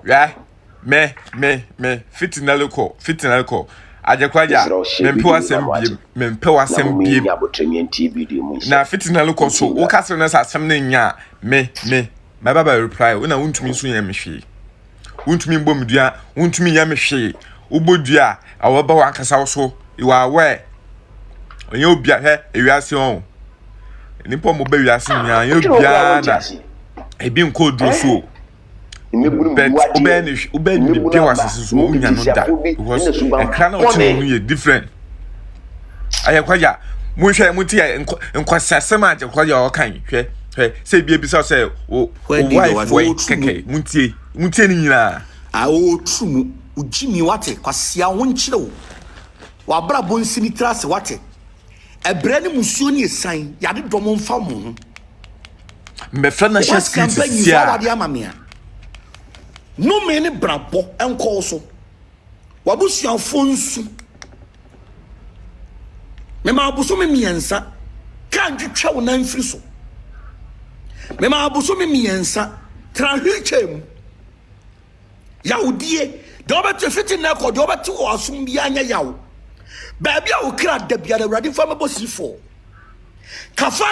Yeah, me, fitinal call. Ajagrajah, mempewa sembiem. Na fitinal call so, okasrenas asemne nya, me. My baba reply, when I want to miss you, me. Won't me bomb, won't me yamishi. Ubodia, our bow so, you are aware. When you be here, you are so. Nipo mo be wiase nya you bia na e bi nko do so but ubeni bi wasese so unya no da because e kra na o chi no ye different Ajagrajah mo hwe mo tie nkwasasem Ajagrajah o kan hwe say bi bi say o wife keke mo tie ni nyina o trumu ujimi wate kwasia won kire wo wa bra bonsi ni trase wate ebrani musuo ni esan yade domo mfa mo me frana chess critic ya no me ni brabo enko so wabusuafo nsu me ma abuso me miensa kan twetwa wo nan firi so me ma abuso me miensa tranhichem yaudie de obete fiti na ko de obete o asum bia anya yawo baby a okra da bia da ready for me bosifo kafa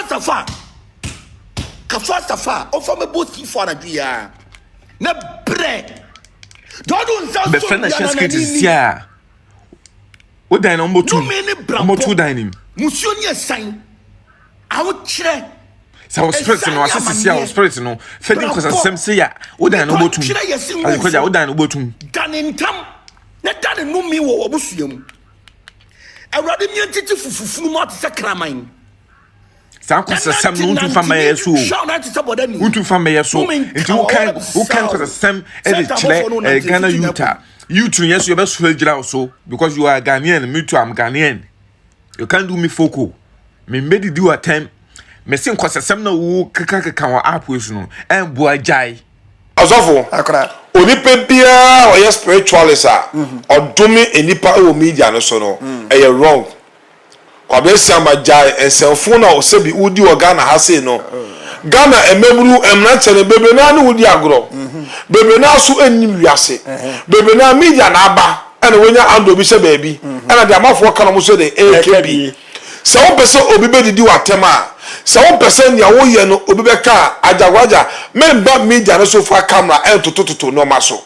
o for me bosifo na bia na bread don't sound so friend chess critic ya o dan no motu dan nim musuo ni esan awo kire so spirit no asisi ya spirit no fedi ko asem se ya o dan no motu Ajagrajah o dan no motu danintam na dan no mi wo obusuam awrade mi antiti fufufunu ma te sakraman sankwasa sam no untu fama yeso untu fama yeso nti wo kan kwasa sam e de chile Ghana youth yes you best gira also because you are Ghanian me too I'm Ghanian you can't do me foko me made do attempt me sin kwasa sam na wo kaka wa app we no en boa jai azofo akra onipa bia o yes spiritualist odumi enipa e media no so no e wrong kwabesi amajai enselfo na o sebi udi o Ghana ha sei no Ghana emeburu emnanche ne bebe na no udi agro bebe na so enim wiase bebe na media na aba ene wonya ando bi se baabi ene de amafo ka no mo so de AKB se wo pese obi be didi watema se wo pese nya wo ye no obi be ka Ajagrajah memba media no so fa camera en tototo no maso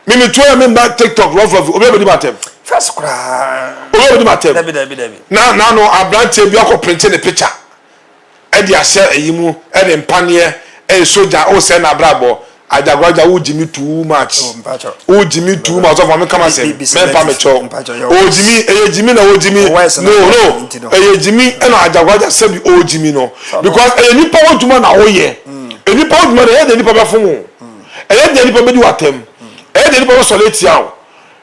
mimi to memba TikTok love obi be di batem first cry obi be di batem David na no abrante bi akọ print the picture e di ase eyimu e de mpane e soja o se na brabo Ajagrajah wo jimi too much o jimi too much of am come say me pa me cho o jimi na o jimi no e jimi e na Ajagrajah se bi o jimi no because e nipa wo tuma na wo ye e nipa wo tuma na e de nipa be fun e de nipa be di watem e de nipa wo soleti awo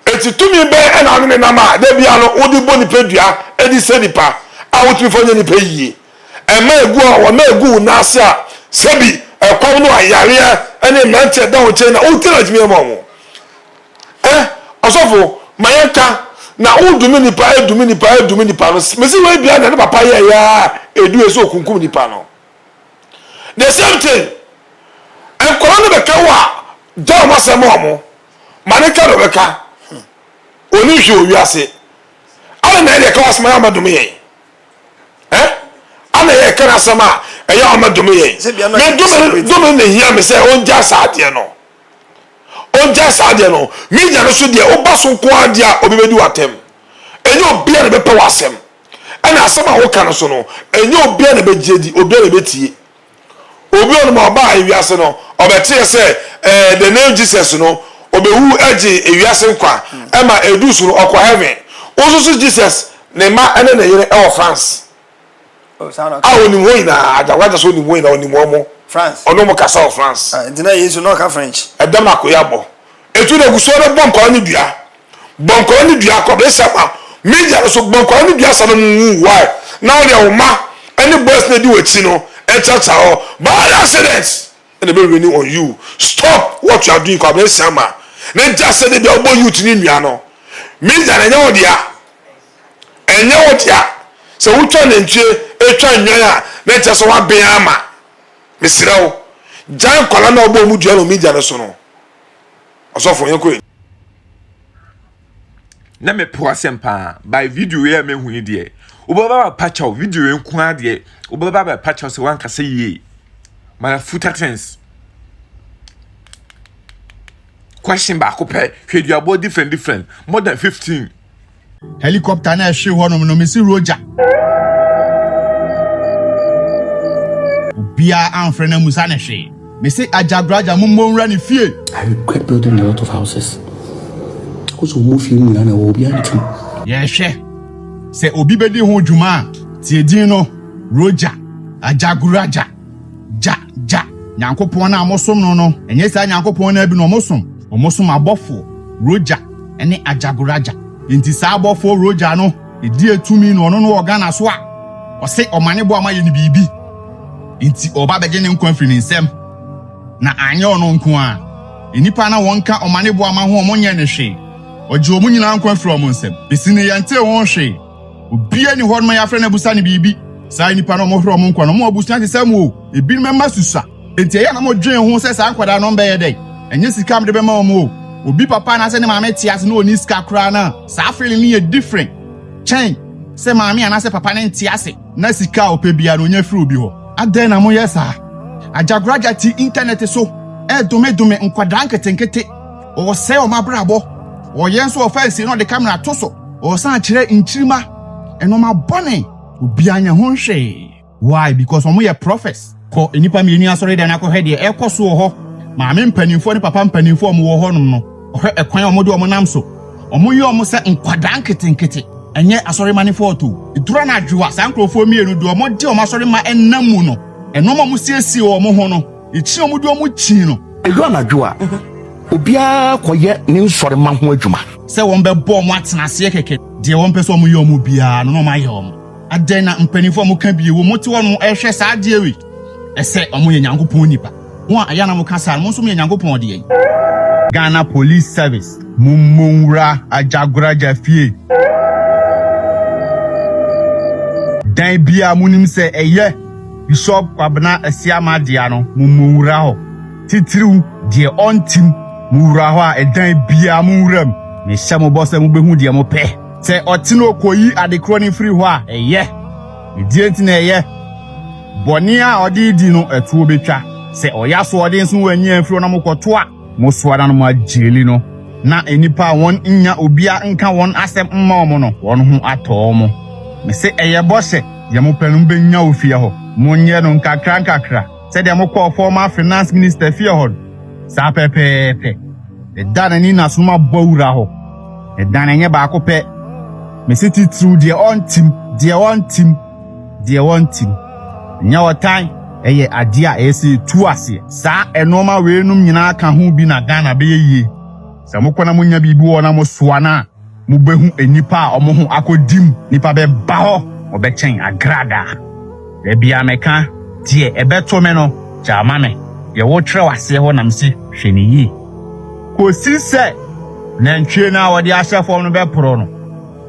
eti tumi be e na anu na ma de bia no wo di boni pedua e di se nipa a wo tumi fanya nipa yie e ma egu a wo ma egu na ase a sebi e kwa no ayare ene mante da wo che na o tira jimi mo osofo mayanka na o dumi nipa no mesi we bia na papa ya edu eso kunkum nipa no the same thing en kono be ka wa do ma se mo maneka do be ka oni hwe owiase ala na ele ka wasma ya madumi ye ana ye kana sama eya amadumi ye me dumi ne hia me se onja saade no media no so de obaso ko ade a obebedi watem enye obia ne be pa wasem ana asama wo kana so no enye obia ne be jedi obia ne betie obi on ma ba ewiase no obete se the name Jesus no obewu age ewiase nkwa ema edusu no okwa heaven osusu Jesus ne ma ene ne yere e France oni mo ina Ajagrajah so ni mo ina oni mo France ono mo kasa of France dina yesu no ka French edam na koyabo etu de guso de bonko ni dua ko be sama media so bonko ni dua sama mu why now the oma any boys na di wechi no e chacha o bad accident and be renew on you stop what you are doing ko be sama na just say de obo youth ni nua no media na enye wodia so wutwa na ntwe etwa nwan a na che so wa ben ama mesirawo jan kwala na obo mu dua no media no so no Osofo yenko na me po asempa by video ya me hu de obaba patcha video enku ade obaba patcha se wan kase yi mana futa tense question back up hwe about different more than 15 helicopter na hwe honom no mesi roja bia amfre na musa na hwe mesi Ajagrajah mummonra ne fie. I regret building a lot of houses. Also move in na obi anti. Yeah, hwe se obi bedi ho dwuma tie din no roja Ajagurajah ja nyankopon na amosom no enye sa nyankopon na bi no omosom abofo roja ene Ajagurajah enti sa abofo roja no edi etumi no no organa so a ose omane bo amaye ni bibi enti oba beje ne nkwanfiri ne nsem na anya ono nko a enipa na wonka omane bo ama ho omonye ne hwe oje omunyina nkwanfiri omo nsem besine yante won hwe obi ani ho ma yafre na busa ne bibi sa enipa na omohro omo nkwa no mo abusa te sam o ebi memma susa enti ya na mo dwen ho se sa nkwada no mbe ye dey enye sika mde be ma omo obi papa na se ne maame tiase no oni sika kra na sa feeling ni different chen se maame ana se papa ne tiase na sika opebia no nya firi obi ho aden na mo yesa Ajagrajah ti internet so dome nkwada nketenkete o se o mabrabo o yenso offense no de camera to so o san kire nchirima eno ma bone obi anya ho hwe why because omo ye prophets ko enipa mi ni asore de na ko hede ekoso ho maame mpanimfo ne papa mpanimfo omo wo ho no ohwe ekwan omo de omo nam so omo ye omo se nkwada nketenkete enye asore manifo to idura na adwa sankrofo mienu de omo de omo asore ma enamu no eno ma musiesie omo ho no ichi omo de omo chi no idura na adwa obia koye ne nsore ma ho adwuma se won be bo omo atenase keke de won pese omo ye omo bia no ma ye omo aden na mpanimfo omo ka bie wo moti wono ehwe saa de ewi ese omo ye nyankopon nipa won aya na mo ka sa mo so ye nyankopon de yi Ghana Police Service mummonra Ajagurajah fie dan bia munim se eye Bishop Kwabena Asiama dia no mummonra ho titiriw de ontim mura ho a edan bia muram me hye mo boss mu behu de mo pe se otino koyi adekro ni free ho a eye die ntina eye boni a odi di no etuo betwa se oya so odi nso wanyi afro na mokoto a mo soada no ma jeli no na enipa won nya obia nka won asem mma omo no won ho ato mo me se eye bose ye mo penu benya ofia ho mo nye no nkakra se de mo call former finance minister fie ho sa pepepe e dana ni na suma bawura ho e dana nye ba akopɛ me se titru de ontim nya wotan eye ade a ese tu ase sa enoma we num nyina ka ho bi na Ghana be yie se mokona munya bibi wo na mo soa na mo behu enipa a omo ho akodim nipa be ba ho obechen agrada e bia meka tie ebeto me no chama me ye wo tre wase ho nam si hwene yi ko si se na ntwe na wo de ahye no be pro no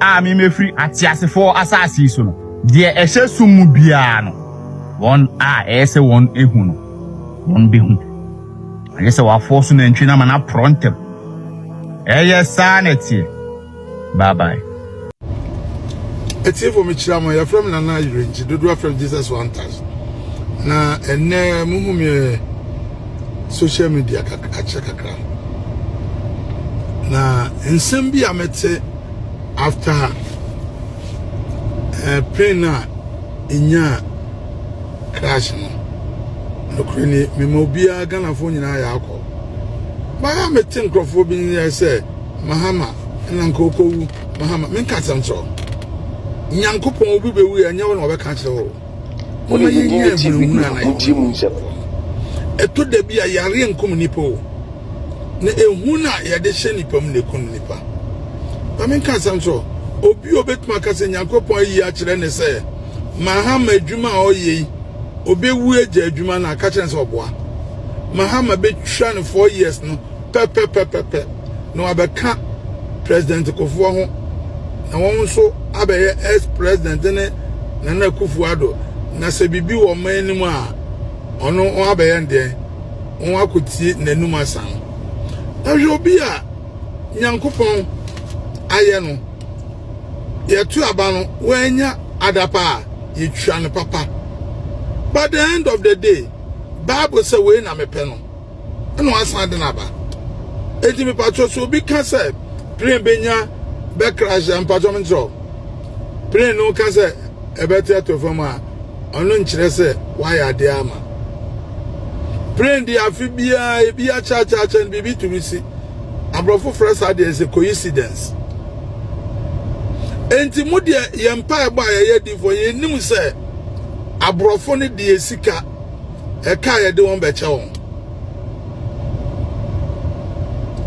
a me mefri atiasefo asasi so no de ehye sumu bia no won a ese won ehu no won behu ayese wa force na ntwe na mana prontem eye sanity bye bye. It's for me chama ya from Nana range do from Jesus 1000 na ene muhumie social media kakra na ensem bi amete after pena inya crash no kreni memobia Ghana fo nyina ya akọ ba mete nkrofo bi ya say mahama na nkokowu mahama menka samcho nyankopon obi bewu ya nyawo na obeka kire ho ona yenya TV na ntimu nsepo eto da bia yare nkom nipo na ehu na ya de hye nipa mu ne kun nipa ba menka samcho obi obetuma ka se nyankopon yi a kire ne se mahama adwuma oyi obewu eja adwuma na aka kire se oboa mahama betwa ne 4 years no pe no abeka president Kofuo ho na won so abeye ex president ne Nana Kufuado na se bibi wo manimu a ono abeye ndie won akoti nanum asan Ajobia Nyankopon ayeno yetu abano wenya adapa yetwa ne papa. By the end of the day, Bible say we na mepe no. No asan de na ba. Enti me patro so bi kan say plane benya be crash and patro me drop. Plane no kan say e better to from a ono nkire say why ade ama. Plane di afibia e bia cha and bibi to see. Abrofo fresh ade is a coincidence. Enti mu de yempa e ba ye di for ye nim say abrofo ne de esika e ka ye de won be che won.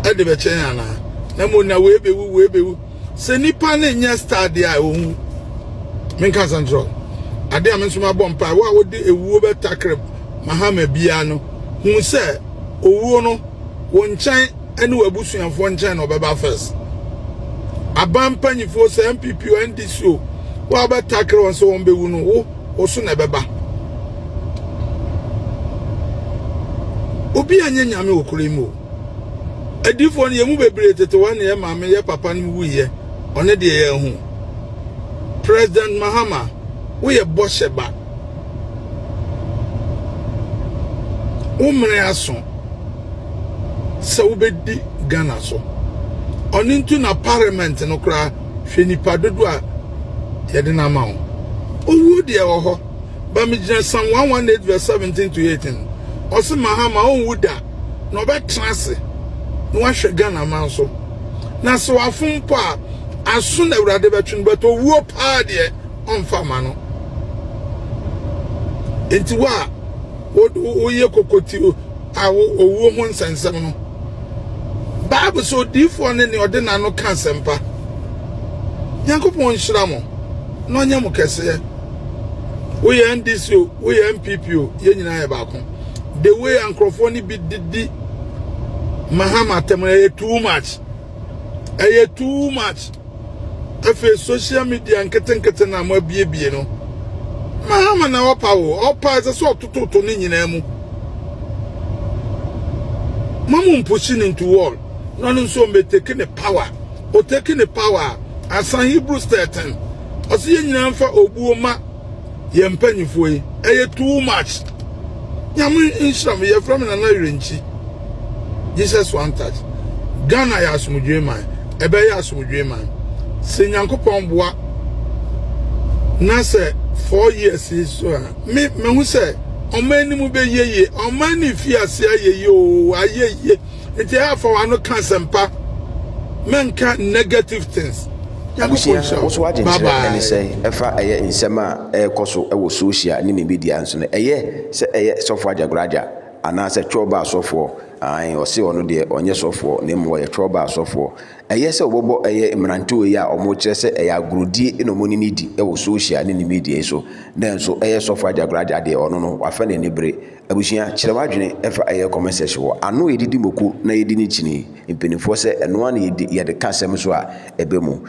E de be che yana na mo na we bewu se nipa na nya star de a ohun men kan sanjo ade a men so ma bompa wa wo de ewuo be takre mahama bia no hu se owuo no won chan ene wabusuanfo nchen no beba first abampanyifo se MPP o NDC wa be takre won so won bewu no wo so na beba obi anya nyame okuremu adifo ne yemu bebre tete wan ye maame ye papa ne wuye one de ye hu President Mahama we ye bosheba umre aso se ubedi Ghana so onintu na parliament no kra hwenipa dodo a ye de na ma ho owu de wo ho ba mi gina Psalm 118 verse 17 to 18 osi Mahama onwu da no be trase no ahwe Ghana man so na so afumpo a aso na urade betwen beto wuo pa de onfa ma no enti wa wo ye kokoti a wo ho nsensem no Bible so difo ne ne ode na no kansempa Yankopon nhira mo no nya mo kese wo ye NDC wo ye MPP ye nyina ye ba ko the way ankrofo ni bi didi Mahama temere too much too much efe social media nkete na mo biebie no Mahama na opa ze so tototo ni nyina mu mamu pushing into wall no so me taking the power o taking the power as Hebrews 13 o se nyina mfa obuo ma ye mpanyifo yi too much nyamu insham ye from na wirenchi Jesus one touch Ghana ya asumdwe man ebe ya asumdwe man se Nyankopon boa na se 4 years is so me hu se omani mu be yeye omani fi ase ayeye o ayeye enti afọ wano kansempa menka negative things also agent and say efa eye insema ekoso ewo social ni media nso no eye se eye sofo Ajagrajah ana se choba sofo o se ono de onye sofo na mo ye choba sofo eye se obobo eye imranto yi a omo kire se eye agurudi ino moni nidi ewo social ni media so den so eye sofo Ajagrajah de ono no wafa na nibre abushia kire wadwene efa eye comment section wo ano edidi moku na yedi ni chini impenifo se eno an ye de kasem so a ebemu